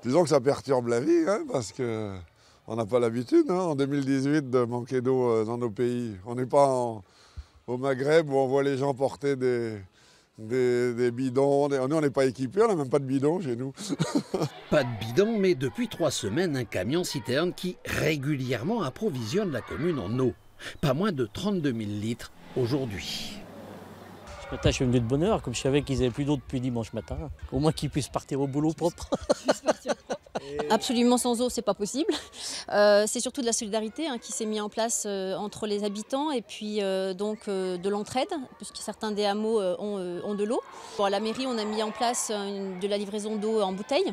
Disons que ça perturbe la vie, hein, parce qu'on n'a pas l'habitude, hein, en 2018, de manquer d'eau dans nos pays. On n'est pas au Maghreb où on voit les gens porter des bidons. Nous, on n'est pas équipés, on n'a même pas de bidon chez nous. Pas de bidon, mais depuis 3 semaines, un camion-citerne qui régulièrement approvisionne la commune en eau. Pas moins de 32 000 litres aujourd'hui. Ce matin, je suis venu de bonne heure, comme je savais qu'ils n'avaient plus d'eau depuis dimanche matin. Au moins qu'ils puissent partir au boulot propre. Absolument sans eau, c'est pas possible. C'est surtout de la solidarité qui s'est mise en place entre les habitants et puis de l'entraide, puisque certains des hameaux ont de l'eau. Bon, à la mairie, on a mis en place de la livraison d'eau en bouteille.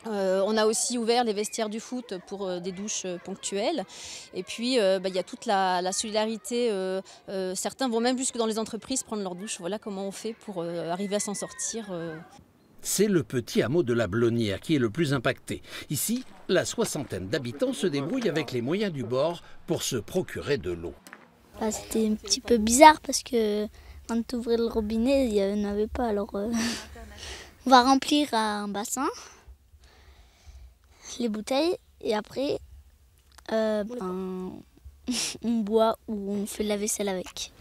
On a aussi ouvert les vestiaires du foot pour des douches ponctuelles. Et puis, il y a toute la solidarité. Certains vont même jusque dans les entreprises prendre leur douche. Voilà comment on fait pour arriver à s'en sortir. C'est le petit hameau de la Blonnière qui est le plus impacté. Ici, la 60aine d'habitants se débrouille avec les moyens du bord pour se procurer de l'eau. C'était un petit peu bizarre parce que quand tu ouvrais le robinet, il n'y en avait pas. Alors, on va remplir un bassin, les bouteilles, et après, on boit ou on fait la vaisselle avec.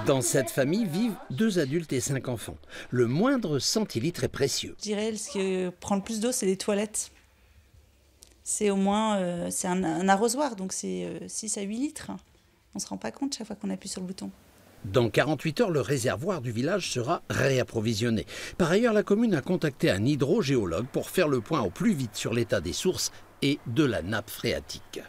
Dans cette famille vivent 2 adultes et 5 enfants. Le moindre centilitre est précieux. Je dirais ce qui prend le plus d'eau, c'est les toilettes. C'est au moins c'est un arrosoir, donc c'est 6 à 8 litres. On ne se rend pas compte chaque fois qu'on appuie sur le bouton. Dans 48 heures, le réservoir du village sera réapprovisionné. Par ailleurs, la commune a contacté un hydrogéologue pour faire le point au plus vite sur l'état des sources et de la nappe phréatique.